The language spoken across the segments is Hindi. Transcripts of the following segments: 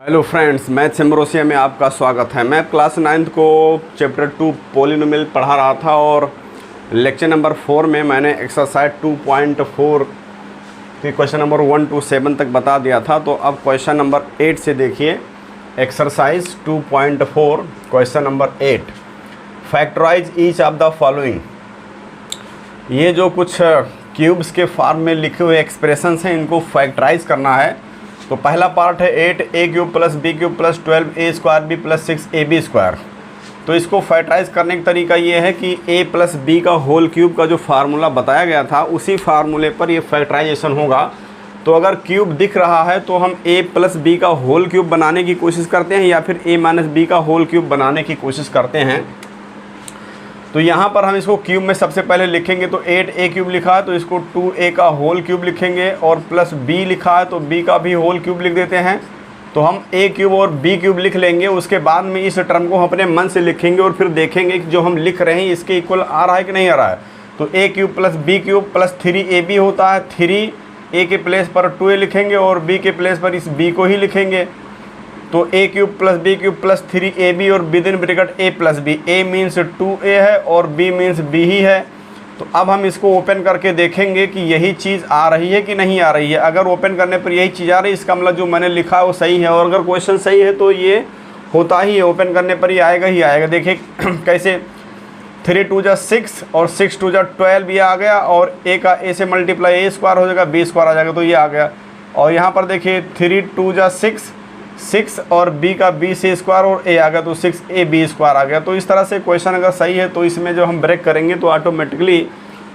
हेलो फ्रेंड्स, मैथ्स एम्ब्रोसिया में आपका स्वागत है। मैं क्लास 9th को चैप्टर 2 पॉलिनोमियल पढ़ा रहा था और लेक्चर नंबर 4 में मैंने एक्सरसाइज 2.4 के क्वेश्चन नंबर 1 to 7 तक बता दिया था। तो अब क्वेश्चन नंबर 8 से देखिए, exercise 2.4 question number 8, factorise each of the following. ये जो कुछ क्यूब्स के फॉर्म में लिखे हुए एक्सप्रेशंस हैं, इनको फैक्टराइज करना है। तो पहला पार्ट है 8a cube plus b cube plus 12a square b plus 6ab square. तो इसको फैक्टराइज करने का तरीका ये है कि a प्लस b का होल क्यूब का जो फार्मूला बताया गया था उसी फार्मूले पर ये फैक्टराइजेशन होगा। तो अगर क्यूब दिख रहा है तो हम a प्लस b का होल क्यूब बनाने की कोशिश करते हैं या फिर a माइनस b का होल क्यूब बनाने की कोशिश करते हैं। तो यहाँ पर हम इसको क्यूब में सबसे पहले लिखेंगे। तो 8a क्यूब लिखा है तो इसको 2a का होल क्यूब लिखेंगे, और प्लस b लिखा है तो b का भी होल क्यूब लिख देते हैं। तो हम a क्यूब और b क्यूब लिख लेंगे। उसके बाद में इस टर्म को हम अपने मन से लिखेंगे और फिर देखेंगे कि जो हम लिख रहे हैं इसके इक्वल आ रहा है कि नहीं आ रहा है। तो a cube plus b cube plus 3ab होता है। 3a के प्लेस पर 2a लिखेंगे और b के प्लेस पर इस b को ही लिखेंगे। तो a cube plus b cube plus 3ab और within bracket a plus b। a means 2a है और b मीन्स b ही है। तो अब हम इसको ओपन करके देखेंगे कि यही चीज़ आ रही है कि नहीं आ रही है। अगर ओपन करने पर यही चीज़ आ रही है, इसका मतलब जो मैंने लिखा है वो सही है, और अगर क्वेश्चन सही है तो ये होता ही है, ओपन करने पर ये आएगा ही आएगा। देखिए कैसे, 3 2 जा 6 और 6 2 जा 12 ये आ गया, और a का a से मल्टीप्लाई a स्क्वायर हो जाएगा, b स्क्वायर आ जाएगा, तो ये आ गया। और यहाँ पर देखिए 3 2 जा 6 और b का b से स्क्वायर और a आ गया, तो 6ab स्क्वायर आ गया। तो इस तरह से क्वेश्चन अगर सही है तो इसमें जो हम ब्रेक करेंगे तो ऑटोमेटिकली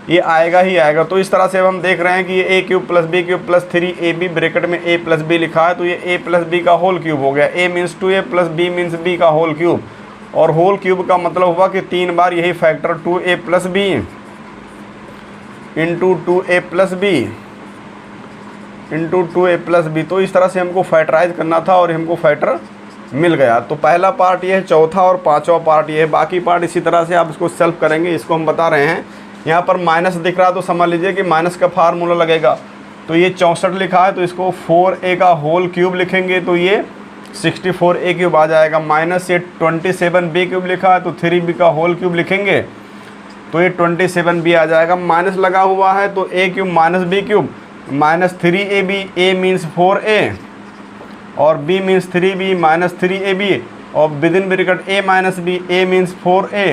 ये आएगा ही आएगा। तो इस तरह से अब हम देख रहे हैं कि ये a cube plus b cube plus 3ab bracket में a प्लस b लिखा है, तो ये a प्लस b का होल क्यूब हो गया। a means 2a plus b means b का होल क्यूब, और होल क्यूब का मतलब हुआ कि 3 बार यही factor 2a plus b into 2a plus b into 2a plus b। तो इस तरह से हमको फैक्टराइज करना था और हमको फैक्टर मिल गया। तो पहला पार्ट ये है, चौथा और पांचवा पार्ट ये है। बाकी पार्ट इसी तरह से आप इसको सेल्फ करेंगे। इसको हम बता रहे हैं, यहाँ पर माइनस दिख रहा है तो समझ लीजिए कि माइनस का फार्मूला लगेगा। तो ये 64 लिखा है तो इसको 4a का होल क्यूब लिखेंगे तो ये 64a क्यूब आ जाएगा। माइनस ये 27b क्यूब लिखा है तो 3b का होल क्यूब लिखेंगे तो ये 27b आ जाएगा। माइनस लगा हुआ है तो a cube minus b cube minus 3ab, a means 4a और b means 3b minus 3ab, और within bracket a minus b, a means 4a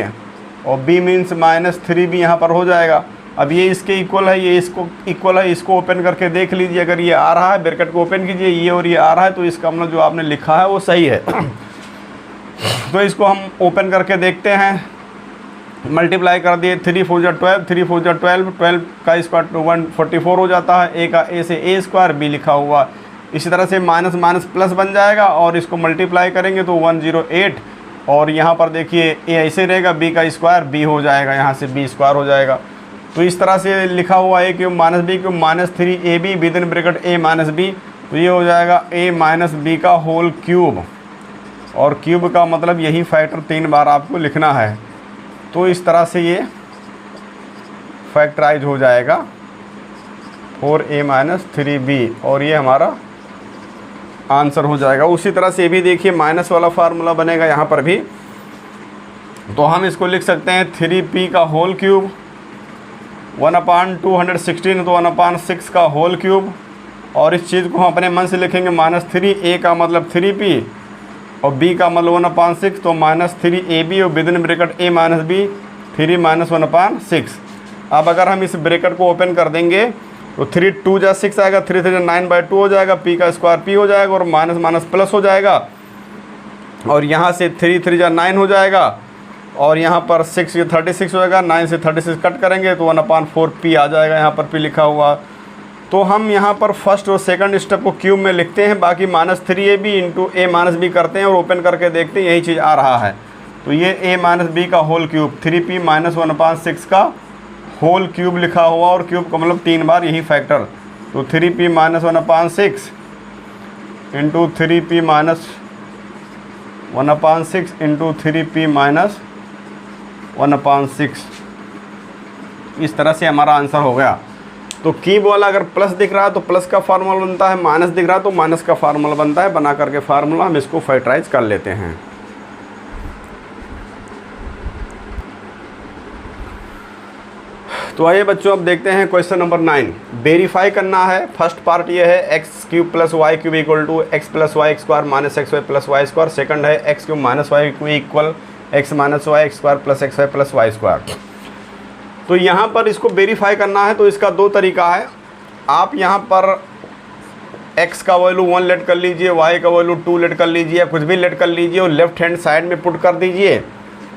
और b मीन्स माइनस 3b यहाँ पर हो जाएगा। अब ये इसके इक्वल है, ये इसको इक्वल है। इसको ओपन करके देख लीजिए, अगर ये आ रहा है ब्रैकेट को ओपन कीजिए, ये और ये आ रहा है तो इसका मतलब जो आपने लिखा है वो सही है। तो इसको हम ओपन करके देखते हैं। मल्टीप्लाई कर दिए, 3 4 जा 12, 3 4 जा 12, 12 का स्क्वायर 144 हो जाता है। a का a से a स्क्वायर b लिखा हुआ। इसी तरह से माइनस माइनस प्लस बन जाएगा और इसको मल्टीप्लाई करेंगे तो 108, और यहाँ पर देखिए a ऐसे रहेगा, b का स्क्वायर b हो जाएगा, यहाँ से b स्क्वायर हो जाएगा। तो इस तरह से लिखा हुआ a cube minus b cube minus 3ab within bracket a minus b, तो ये हो जाएगा a माइनस b का होल क्यूब, और क्यूब का मतलब यही फैक्टर 3 बार आपको लिखना है। तो इस तरह से ये फैक्टराइज हो जाएगा 4a माइनस 3b, और ये हमारा आंसर हो जाएगा। उसी तरह से भी देखिए माइनस वाला फार्मूला बनेगा यहाँ पर भी। तो हम इसको लिख सकते हैं 3p का होल क्यूब 1/216 तो 1/6 का होल क्यूब, और इस चीज़ को हम अपने मन से लिखेंगे माइनस 3a का मतलब 3p और b का मतलब 1/6 तो माइनस 3ab और within bracket a minus b 3 minus 1/6। अब अगर हम इस ब्रैकेट को ओपन कर देंगे तो 3 2 जा 6 आएगा, 3 3 जा 9/2 हो जाएगा, p का स्क्वायर p हो जाएगा और माइनस माइनस प्लस हो जाएगा, और यहाँ से 3 3 जा 9 हो जाएगा, और यहाँ पर 6 36 हो जाएगा। 9 से 36 कट करेंगे तो 1/4p आ जाएगा, यहाँ पर p लिखा हुआ। तो हम यहाँ पर फर्स्ट और सेकंड स्टेप को क्यूब में लिखते हैं, बाकी minus 3ab into a minus b करते हैं और ओपन करके देखते हैं यही चीज़ आ रहा है। तो ये a माइनस b का होल क्यूब 3p माइनस 1/6 का होल क्यूब लिखा हुआ, और क्यूब का मतलब 3 बार यही फैक्टर। तो 3p minus 1/6 into 3p minus 1/6 into 3p minus 1/6, इस तरह से हमारा आंसर हो गया। तो कीब वाला अगर प्लस दिख रहा है तो प्लस का फार्मूला बनता है, माइनस दिख रहा है तो माइनस का फार्मूला बनता है। बना करके फार्मूला हम इसको फैक्टराइज कर लेते हैं। तो आइए बच्चों अब देखते हैं क्वेश्चन नंबर 9। वेरीफाई करना है। फर्स्ट पार्ट ये है x cube plus Y cube equal to x plus Y square minus x Y plus Y square. Second है x cube minus Y equal X minus Y square plus X Y plus Y square. तो यहाँ पर इसको वेरीफाई करना है तो इसका दो तरीका है। आप यहाँ पर x का वैल्यू 1 लेट कर लीजिए, y का वैल्यू 2 लेट कर लीजिए, कुछ भी लेट कर लीजिए और लेफ्ट हैंड साइड में पुट कर दीजिए,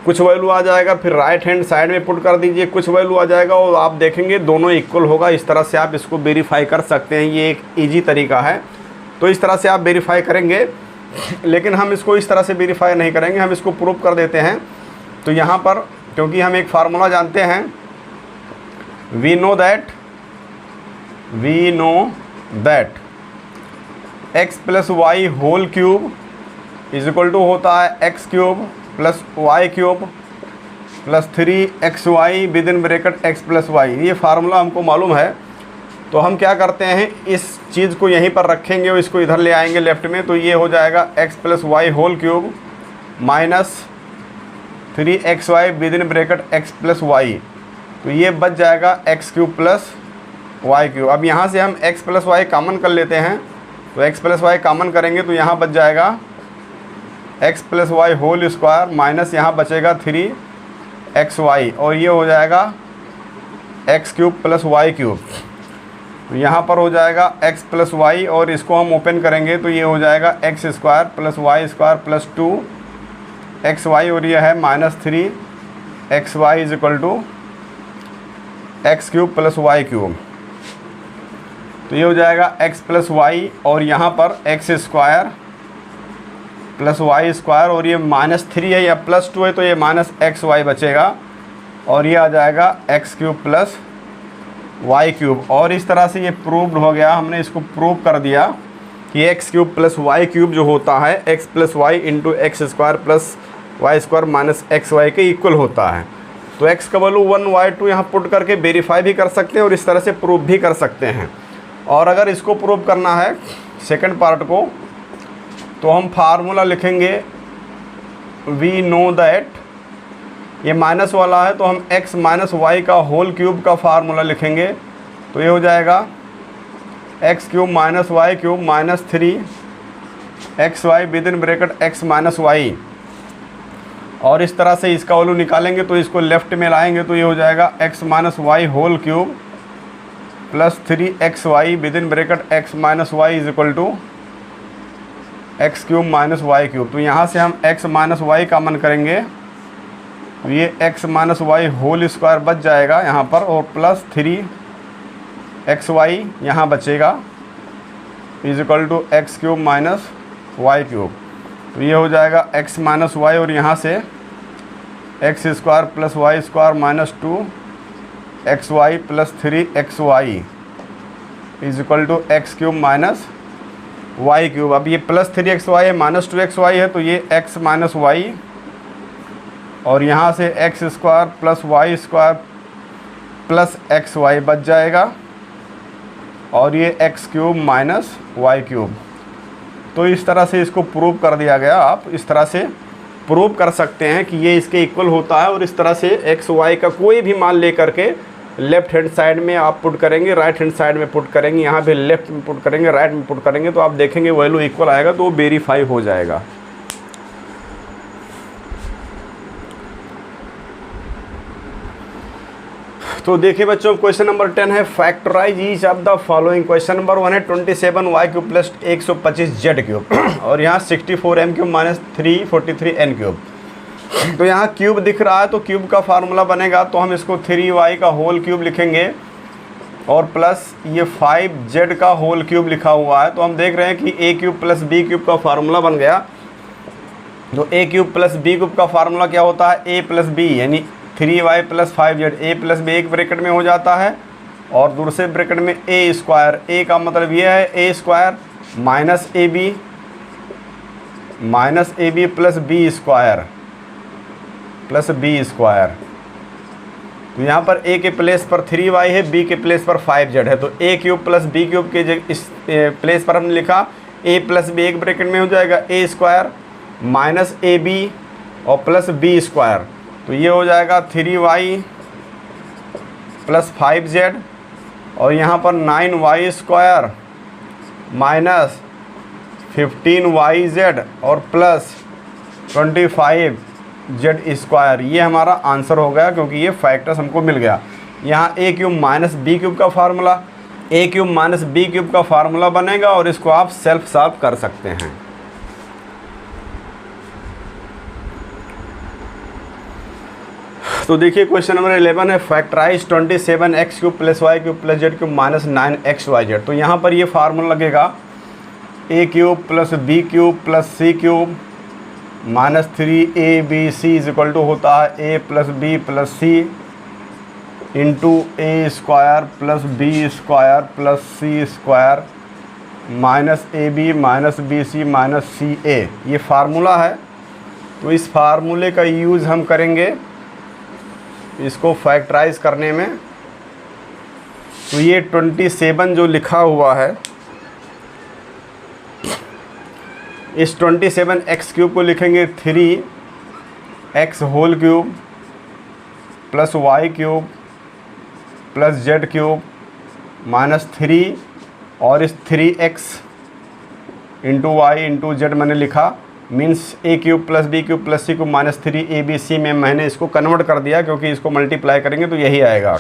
कुछ वैल्यू आ जाएगा। फिर राइट हैंड साइड में पुट कर दीजिए, कुछ वैल्यू आ जाएगा और आप देखेंगे दोनों इक्वल होगा। इस तरह से आप इसको वेरीफाई कर सकते हैं। ये एक ईजी तरीका है। तो इस तरह से आप वेरीफाई करेंगे, लेकिन हम इसको इस तरह से वेरीफाई नहीं करेंगे, हम इसको प्रूव कर देते हैं। तो यहाँ पर क्योंकि हम एक फार्मूला जानते हैं, we know that x plus y whole cube is equal to होता है x cube plus Y cube plus 3xy within bracket x plus y. ये फार्मूला हमको मालूम है। तो हम क्या करते हैं, इस चीज़ को यहीं पर रखेंगे और इसको इधर ले आएंगे लेफ्ट में। तो ये हो जाएगा x plus y whole cube minus 3xy within bracket x plus y. तो ये बच जाएगा x cube plus Y cube. अब यहाँ से हम x प्लस वाई कॉमन कर लेते हैं। तो x प्लस वाई कॉमन करेंगे तो यहाँ बच जाएगा x plus y whole square minus यहाँ बचेगा 3xy और ये हो जाएगा x cube plus Y cube. तो यहाँ पर हो जाएगा x प्लस वाई और इसको हम ओपन करेंगे तो ये हो जाएगा x square plus Y square plus 2xy और ये है minus 3xy is equal to x cube plus Y cube. तो ये हो जाएगा x प्लस वाई और यहाँ पर x square plus Y square और ये माइनस 3 है या प्लस 2 है तो ये माइनस xy बचेगा और ये आ जाएगा x cube plus Y cube. और इस तरह से ये प्रूव्ड हो गया। हमने इसको प्रूव कर दिया कि x cube plus Y cube जो होता है x plus y into x square plus Y square minus x y के इक्वल होता है। तो x का वैल्यू 1y2 यहाँ पुट करके वेरीफाई भी कर सकते हैं और इस तरह से प्रूव भी कर सकते हैं। और अगर इसको प्रूव करना है सेकंड पार्ट को, तो हम फार्मूला लिखेंगे वी नो दैट, ये माइनस वाला है तो हम x माइनस वाई का होल क्यूब का फार्मूला लिखेंगे। तो ये हो जाएगा x cube minus y cube minus 3xy within bracket x minus y. और इस तरह से इसका वैल्यू निकालेंगे तो इसको लेफ्ट में लाएंगे तो ये हो जाएगा x minus y whole cube plus 3xy within bracket x minus y is equal to x cube minus y cube. तो यहाँ से हम x माइनस वाई कॉमन करेंगे तो ये x minus y whole square बच जाएगा यहाँ पर और प्लस 3xy यहाँ बचेगा is equal to x cube minus y cube. तो ये हो जाएगा x माइनस वाई और यहाँ से x square plus Y square minus 2xy plus 3xy is equal to x cube minus y cube. अब ये प्लस 3xy है माइनस 2xy है तो ये x माइनस वाई और यहाँ से x square plus Y square plus xy बच जाएगा और ये x cube minus y cube. तो इस तरह से इसको प्रूव कर दिया गया। आप इस तरह से प्रूव कर सकते हैं कि ये इसके इक्वल होता है और इस तरह से एक्स वाई का कोई भी मान ले करके लेफ्ट हैंड साइड में आप पुट करेंगे, राइट हैंड साइड में पुट करेंगे, यहाँ पे लेफ्ट में पुट करेंगे, राइट में पुट करेंगे तो आप देखेंगे वैल्यू इक्वल आएगा तो वो वेरीफाई हो जाएगा। तो देखिए बच्चों क्वेश्चन नंबर 10 है factorise each of the following. Question number 1 है 27y cube plus 125z cube और यहाँ 64m cube minus 343n cube. तो यहाँ क्यूब दिख रहा है तो क्यूब का फार्मूला बनेगा तो हम इसको 3y का होल क्यूब लिखेंगे और प्लस ये 5z का होल क्यूब लिखा हुआ है। तो हम देख रहे हैं कि a cube plus b cube का फार्मूला बन गया। तो a cube plus b cube का फार्मूला क्या होता है, a प्लस b यानी 3y plus 5z। a plus b एक ब्रैकेट में हो जाता है और दूसरे ब्रैकेट में a स्क्वायर। a का मतलब ये है a square minus A b plus b square plus b square. तो यहाँ पर a के प्लेस पर 3y है, b के प्लेस पर 5z है। तो a cube plus B cube के इस प्लेस पर हमने लिखा a प्लस बी, एक ब्रैकेट में हो जाएगा a square minus A b और प्लस बी स्क्वायर। तो ये हो जाएगा 3y प्लस 5z और यहाँ पर 9y स्क्वायर माइनस 15yz और प्लस 25z स्क्वायर। ये हमारा आंसर हो गया क्योंकि ये फैक्टर्स हमको मिल गया। यहाँ a cube minus B cube का formula, a cube minus B cube का फार्मूला बनेगा और इसको आप सेल्फ सॉल्व कर सकते हैं। तो देखिए क्वेश्चन नंबर 11 है, factorise 27x cube plus Y cube plus Z cube minus 9xyz। तो यहाँ पर ये फार्मूला लगेगा a cube plus B cube plus C cube minus 3abc is equal to होता है a plus B plus C into A square plus B square plus C square minus A B minus B C minus C A. ये फार्मूला है। तो इस फार्मूले का यूज़ हम करेंगे इसको फैक्टराइज करने में। तो ये 27 जो लिखा हुआ है, इस 27x क्यूब को लिखेंगे 3x whole cube plus Y cube plus Z cube minus 3 और इस 3x into Y into z मैंने लिखा, means a cube plus B cube plus C cube minus 3abc में मैंने इसको कन्वर्ट कर दिया क्योंकि इसको मल्टीप्लाई करेंगे तो यही आएगा।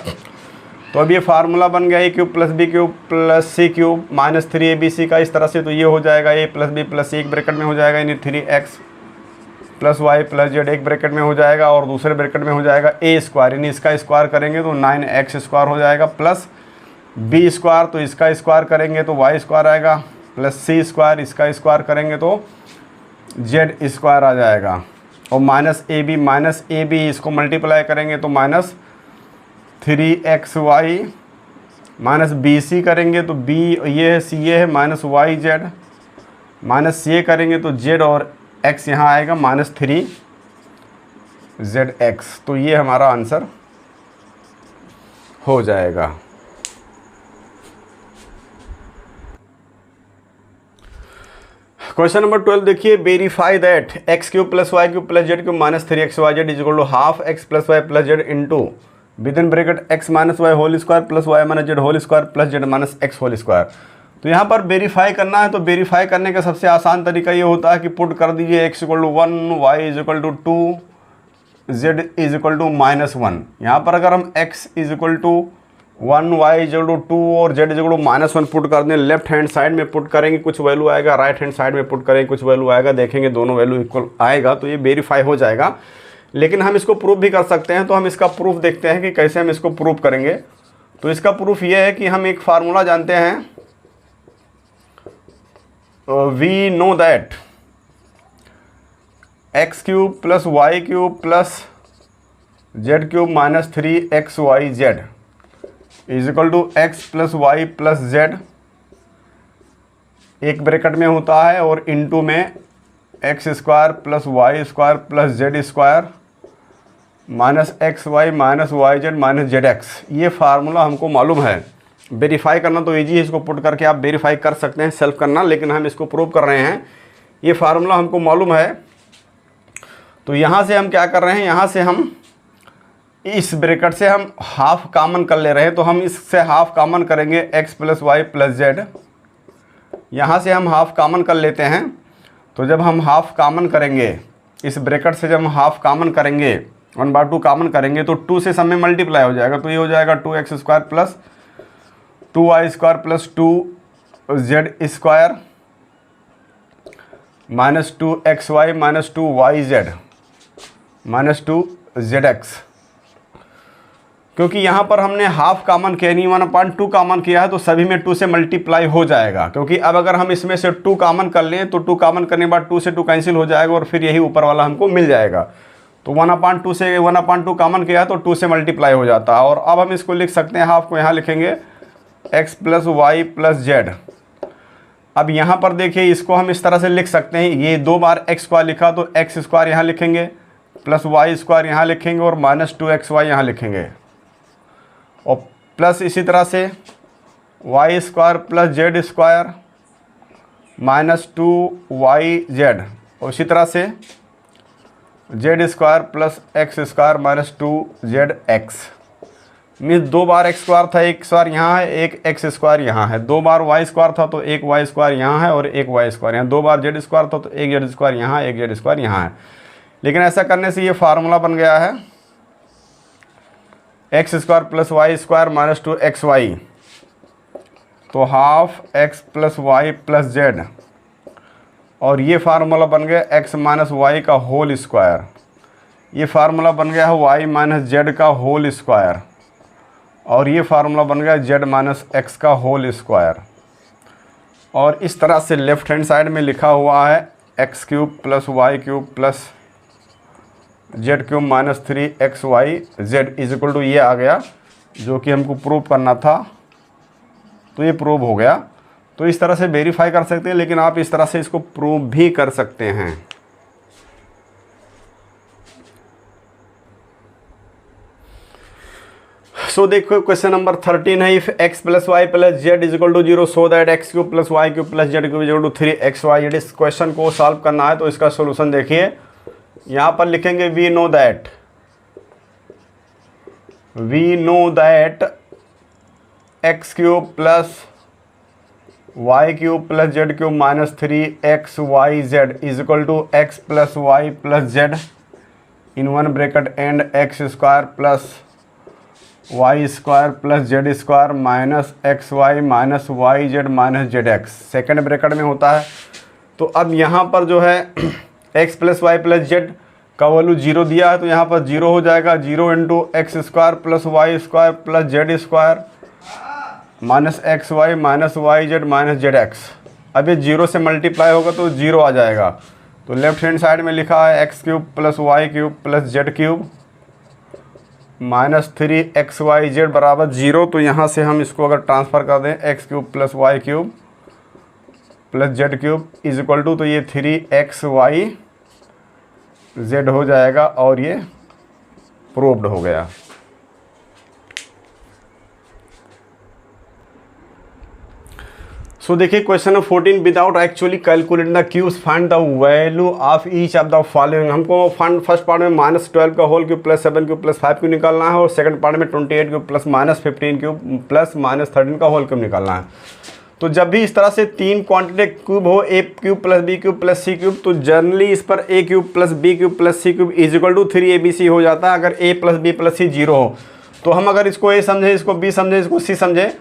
तो अब ये फार्मूला बन गया a cube plus B cube plus C cube minus 3abc का इस तरह से। तो ये हो जाएगा a plus B plus c, एक ब्रैकेट में हो जाएगा, यानी 3x plus y plus z एक ब्रैकेट में हो जाएगा और दूसरे ब्रैकेट में हो जाएगा a स्क्वायर, यानी इसका स्क्वायर करेंगे तो 9x स्क्वायर हो जाएगा प्लस b स्क्वायर, तो इसका स्क्वायर करेंगे तो y स्क्वायर आएगा प्लस c स्क्वायर, इसका स्क्वायर करेंगे तो z स्क्वायर आ जाएगा और माइनस ए बी इसको मल्टीप्लाई करेंगे तो माइनस 3xy माइनस बी सी करेंगे तो b ये है, c ये है, माइनस वाई जेड माइनस सी करेंगे तो z और x यहाँ आएगा माइनस 3zx। तो ये हमारा आंसर हो जाएगा। क्वेश्चन नंबर 12 देखिए, verify that x cube plus Y cube plus Z cube minus 3xyz is equal to half x plus y plus z into within bracket x minus y whole square plus y minus z whole square plus z minus x whole square. तो यहाँ पर वेरीफाई करना है। तो वेरीफाई करने का सबसे आसान तरीका ये होता है कि पुट कर दीजिए x equal to 1, y is equal to 2, z is equal to minus 1। यहाँ पर अगर हम x is equal to 1, y is equal to 2 और z is equal to minus 1 put कर दें, लेफ्ट हैंड साइड में पुट करेंगे कुछ वैल्यू आएगा, राइट हैंड साइड में पुट करेंगे कुछ वैल्यू आएगा, देखेंगे दोनों वैल्यू इक्वल आएगा तो ये वेरीफाई हो जाएगा। लेकिन हम इसको प्रूफ भी कर सकते हैं। तो हम इसका प्रूफ देखते हैं कि कैसे हम इसको प्रूफ करेंगे। तो इसका प्रूफ ये है कि हम एक फार्मूला जानते हैं, we know that x cube plus Y cube plus Z cube minus 3xyz is equal to x plus y plus z एक ब्रैकेट में होता है और इनटू में x square plus Y square plus z square minus x y minus y z minus z x. ये फार्मूला हमको मालूम है। वेरीफाई करना तो ईजी है, इसको पुट करके आप वेरीफाई कर सकते हैं सेल्फ करना, लेकिन हम इसको प्रूव कर रहे हैं। ये फार्मूला हमको मालूम है। तो यहाँ से हम क्या कर रहे हैं, यहाँ से हम इस ब्रैकेट से हम हाफ कॉमन कर ले रहे हैं। तो हम इससे हाफ कॉमन करेंगे x plus y plus z. यहाँ से हम हाफ कॉमन कर लेते हैं। तो जब हम हाफ कॉमन करेंगे इस ब्रैकेट से, जब हम हाफ कॉमन करेंगे 1/2 कॉमन करेंगे तो 2 से सब में मल्टीप्लाई हो जाएगा। तो ये हो जाएगा 2x square plus 2y square plus 2z square minus 2xy minus 2yz minus 2zx। क्योंकि यहाँ पर हमने हाफ कॉमन किया नहीं 1/2 कॉमन किया है तो सभी में 2 से मल्टीप्लाई हो जाएगा। क्योंकि अब अगर हम इसमें से 2 कॉमन कर लें तो 2 कॉमन करने के बाद 2 से 2 कैंसिल हो जाएगा और फिर यही ऊपर वाला हमको मिल जाएगा। तो 1/2 से 1/2 कॉमन किया है तो 2 से मल्टीप्लाई हो जाता है। और अब हम इसको लिख सकते हैं, हाफ को यहाँ लिखेंगे x plus y plus z. अब यहाँ पर देखिए इसको हम इस तरह से लिख सकते हैं, ये 2 बार x स्क्वायर लिखा तो x स्क्वायर यहाँ लिखेंगे प्लस वाई स्क्वायर यहाँ लिखेंगे और माइनस 2xy यहाँ लिखेंगे। और प्लस इसी तरह से y square plus z square minus 2YZ, और इसी तरह से z square plus x square minus 2ZX। Means 2 बार एक्स स्क्वायर था, एक स्क्वायर यहाँ है, एक एक्स स्क्वायर यहाँ है। 2 बार वाई स्क्वायर था तो एक वाई स्क्वायर यहाँ है और एक वाई स्क्वायर यहाँ। 2 बार जेड स्क्वायर था तो एक जेड स्क्वायर यहाँ, एक जेड स्क्वायर यहाँ है। लेकिन ऐसा करने से ये फार्मूला बन गया है x square plus Y square minus 2XY, तो half x plus y plus z, और ये फार्मूला बन गया एक्स माइनस वाई का होल स्क्वायर। ये फार्मूला बन गया है वाई माइनस जेड का होल स्क्वायर, और ये फार्मूला बन गया जेड माइनस एक्स का होल स्क्वायर। और इस तरह से लेफ्ट हैंड साइड में लिखा हुआ है x cube plus Y cube plus Z cube minus 3XYZ is equal to ये आ गया, जो कि हमको प्रूव करना था। तो ये प्रूव हो गया। तो इस तरह से वेरीफाई कर सकते हैं, लेकिन आप इस तरह से इसको प्रूव भी कर सकते हैं। सो देखो क्वेश्चन नंबर 13 है, if x plus y plus z is equal to 0 so that x cube plus Y cube plus Z cube is equal to 3XY। इस क्वेश्चन को सॉल्व करना है तो इसका सोल्यूशन देखिए, यहाँ पर लिखेंगे we know that x cube plus Y cube plus Z cube minus 3XYZ is equal to x plus y plus z in one bracket and x square plus Y square plus z square minus XY minus YZ minus ZX second bracket में होता है। तो अब यहाँ पर जो है x plus y plus z का वैल्यू 0 दिया है, तो यहाँ पर 0 हो जाएगा। 0 into x square plus Y square plus z square minus XY minus YZ minus ZX। अब ये 0 से मल्टीप्लाई होगा तो 0 आ जाएगा। तो लेफ्ट हैंड साइड में लिखा है x cube plus Y cube plus Z cube minus 3XYZ बराबर 0। तो यहाँ से हम इसको अगर ट्रांसफ़र कर दें x cube plus Y cube plus Z cube is equal to, तो ये 3XYZ हो जाएगा और ये प्रूव्ड हो गया। सो देखिए question number 14, without actually calculating the cubes find the value of each of the following. हमको फर्स्ट पार्ट में -12 का whole cube plus 7 cube plus 5 cube निकालना है, और सेकंड पार्ट में 28 क्यूब प्लस -15 क्यूब प्लस -13 का होल क्यूब निकालना है। तो जब भी इस तरह से 3 क्वांटिटी क्यूब हो, A cube plus B cube plus C cube, तो जनरली इस पर A cube plus B cube plus C cube is equal to 3ABC हो जाता है अगर A plus B plus C 0 हो। तो हम अगर इसको ए समझें, इसको बी समझें, इसको सी समझें,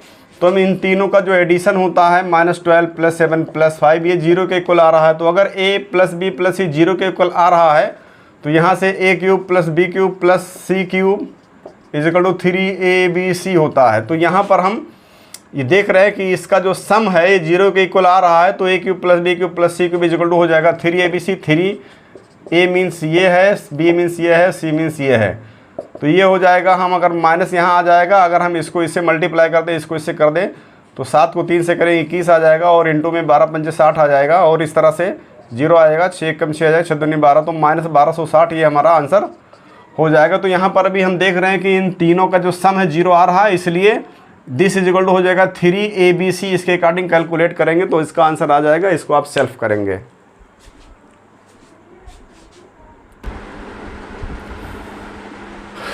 तो हम इन तीनों का जो एडिशन होता है -12 प्लस 7 प्लस 5 ये 0 के इक्वल आ रहा है। तो अगर a plus B plus C 0 के इक्वल आ रहा है तो यहाँ से a cube plus B cube plus C cube is equal to 3ABC होता है। तो यहाँ पर हम ये देख रहे हैं कि इसका जो सम है ये 0 के इक्वल आ रहा है, तो a cube plus B cube plus C cube is equal to हो जाएगा 3ABC। 3 a मीन्स ये है, b मीन्स ये है, c मीन्स ये है, तो ये हो जाएगा। हम अगर माइनस यहाँ आ जाएगा, अगर हम इसको इससे मल्टीप्लाई कर दें, इसको इससे कर दें, तो 7 को 3 से करें 21 आ जाएगा, और इंटू में 12 पंजे 60 आ जाएगा, और इस तरह से 0 आएगा, 6 कम 6 आ जाएगा, 6 दूनी 12, तो -1260 ये हमारा आंसर हो जाएगा। तो यहाँ पर भी हम देख रहे हैं कि इन तीनों का जो सम है 0 आ रहा है, इसलिए दिस इज इक्वल टू हो जाएगा 3ABC। इसके अकॉर्डिंग कैलकुलेट करेंगे तो इसका आंसर आ जाएगा, इसको आप सेल्फ करेंगे।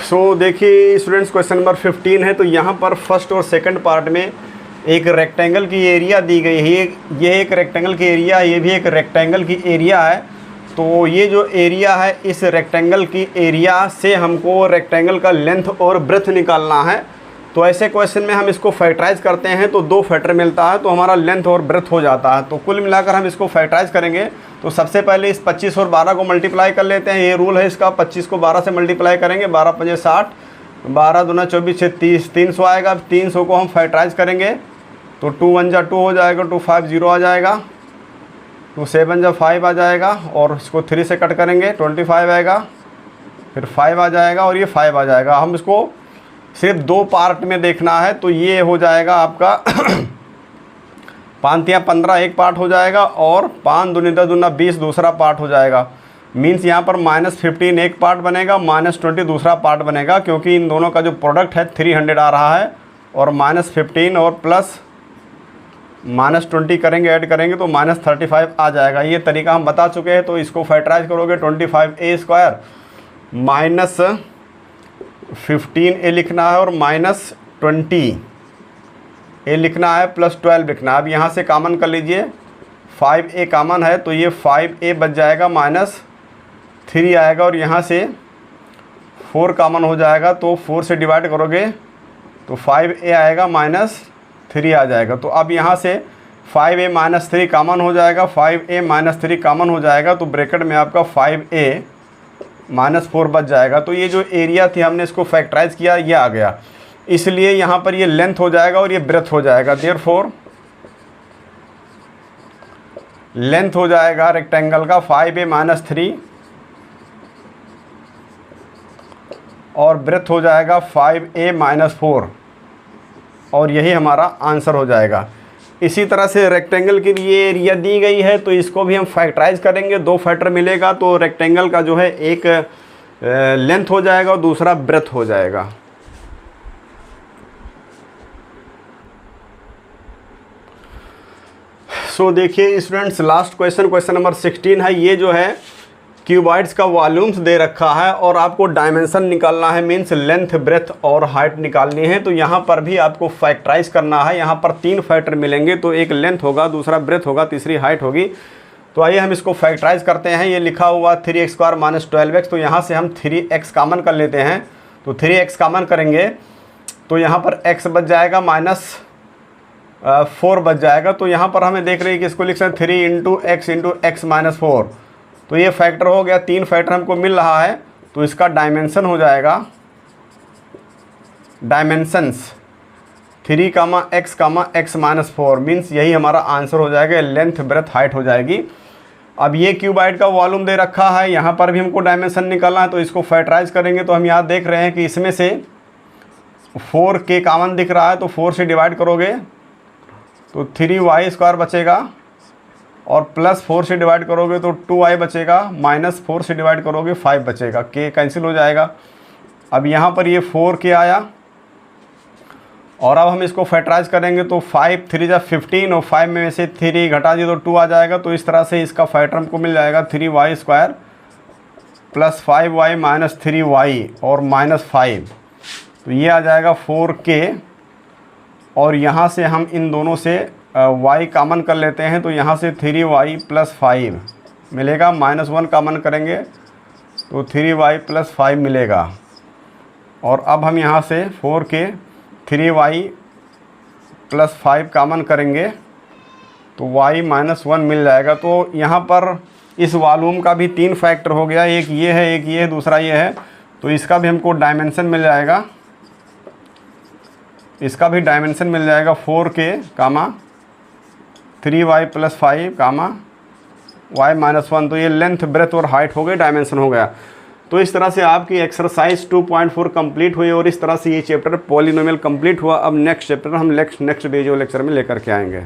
सो देखिए स्टूडेंट्स क्वेश्चन नंबर 15 है। तो यहाँ पर फर्स्ट और सेकंड पार्ट में एक रेक्टेंगल की एरिया दी गई है। ये एक रेक्टेंगल की एरिया है, ये भी एक रेक्टेंगल की एरिया है। तो ये जो एरिया है, इस रेक्टेंगल की एरिया से हमको रेक्टेंगल का लेंथ और ब्रेथ निकालना है। तो ऐसे क्वेश्चन में हम इसको फैक्टराइज करते हैं तो 2 फैक्टर मिलता है, तो हमारा लेंथ और ब्रेथ हो जाता है। तो कुल मिलाकर हम इसको फैक्टराइज करेंगे तो सबसे पहले इस 25 और 12 को मल्टीप्लाई कर लेते हैं। ये रूल है इसका, 25 को 12 से मल्टीप्लाई करेंगे, 12 पंजे 60, 12 दूना 24 6 30, 300 आएगा। 300 को हम फैक्टराइज करेंगे तो 2 1 जा 2 हो जाएगा, 2 5 0 आ जाएगा, 2 7 जा 5 आ जाएगा, और इसको 3 से कट करेंगे 25 आएगा, फिर 5 आ जाएगा, और ये 5 आ जाएगा। हम इसको सिर्फ 2 पार्ट में देखना है, तो ये हो जाएगा आपका 5 या 15 एक पार्ट हो जाएगा, और 5 दूनी 10 दूना 20 दूसरा पार्ट हो जाएगा। मीन्स यहाँ पर -15 एक पार्ट बनेगा, -20 दूसरा पार्ट बनेगा, क्योंकि इन दोनों का जो प्रोडक्ट है 300 आ रहा है और -15 और प्लस -20 करेंगे, ऐड करेंगे तो -35 आ जाएगा। ये तरीका हम बता चुके हैं। तो इसको फैक्टराइज करोगे 25a² -15a लिखना है और -20a लिखना है, +12 लिखना है। अब यहाँ से कॉमन कर लीजिए, 5a कॉमन है तो ये 5a बच जाएगा, -3 आएगा और यहाँ से 4 कॉमन हो जाएगा तो 4 से डिवाइड करोगे तो 5a आएगा, -3 आ जाएगा। तो अब यहाँ से 5a -3 कॉमन हो जाएगा, 5a -3 कॉमन हो जाएगा तो ब्रैकेट में आपका 5a -4 बच जाएगा। तो ये जो एरिया थी हमने इसको फैक्टराइज किया, ये आ गया, इसलिए यहाँ पर ये लेंथ हो जाएगा और ये ब्रेथ हो जाएगा। देयरफॉर लेंथ हो जाएगा रेक्टेंगल का 5a -3 और ब्रेथ हो जाएगा 5a -4 और यही हमारा आंसर हो जाएगा। इसी तरह से रेक्टेंगल के लिए एरिया दी गई है तो इसको भी हम फैक्टराइज करेंगे, 2 फैक्टर मिलेगा तो रेक्टेंगल का जो है एक लेंथ हो जाएगा और दूसरा ब्रेथ हो जाएगा। सो देखिए स्टूडेंट्स, लास्ट क्वेश्चन नंबर 16 है। ये जो है क्यूबॉइड्स का वॉल्यूम्स दे रखा है और आपको डायमेंशन निकालना है, मीन्स लेंथ, ब्रेथ और हाइट निकालनी है। तो यहाँ पर भी आपको फैक्टराइज करना है। यहाँ पर 3 फैक्टर मिलेंगे, तो एक लेंथ होगा, दूसरा ब्रेथ होगा, तीसरी हाइट होगी। तो आइए हम इसको फैक्टराइज करते हैं। ये लिखा हुआ 3x² - 12x, तो यहाँ से हम 3x कॉमन कर लेते हैं। तो 3x कॉमन करेंगे तो यहाँ पर x बच जाएगा, -4 बच जाएगा। तो यहाँ पर हमें देख रहे हैं कि इसको लिख सकते हैं 3 × x -4। तो ये फैक्टर हो गया, 3 फैक्टर हमको मिल रहा है। तो इसका डायमेंशन हो जाएगा, डायमेंशंस 3, x, x -4 मीन्स यही हमारा आंसर हो जाएगा। लेंथ, ब्रेथ, हाइट हो जाएगी। अब ये क्यूबॉइड का वॉल्यूम दे रखा है, यहाँ पर भी हमको डायमेंशन निकालना है। तो इसको फैक्टराइज करेंगे तो हम यहाँ देख रहे हैं कि इसमें से 4k कॉमन दिख रहा है, तो 4 से डिवाइड करोगे तो 3y² बचेगा और +4 से डिवाइड करोगे तो 2y बचेगा, -4 से डिवाइड करोगे 5 बचेगा, k कैंसिल हो जाएगा। अब यहाँ पर ये 4k आया और अब हम इसको फैक्टराइज करेंगे तो 5 3 × 15 और 5 में से 3 घटा दिए तो 2 आ जाएगा। तो इस तरह से इसका फैक्टर हमको मिल जाएगा 3y² + 5y - 3y और -5, तो ये आ जाएगा 4k। और यहाँ से हम इन दोनों से y कॉमन कर लेते हैं, तो यहाँ से 3y + 5 मिलेगा, -1 कॉमन करेंगे तो 3y + 5 मिलेगा। और अब हम यहाँ से 4k 3y + 5 कॉमन करेंगे तो y -1 मिल जाएगा। तो यहाँ पर इस वॉल्यूम का भी 3 फैक्टर हो गया, एक ये है, एक ये है, दूसरा ये है। तो इसका भी हमको डायमेंशन मिल जाएगा, इसका भी डायमेंशन मिल जाएगा 4k, 3y + 5, y -1। तो ये लेंथ, ब्रेथ और हाइट हो गई, डायमेंशन हो गया। तो इस तरह से आपकी एक्सरसाइज 2.4 कंप्लीट हुई और इस तरह से ये चैप्टर पॉलिनोमियल कंप्लीट हुआ। अब नेक्स्ट चैप्टर हम नेक्स्ट वीडियो लेक्चर में लेकर के आएंगे।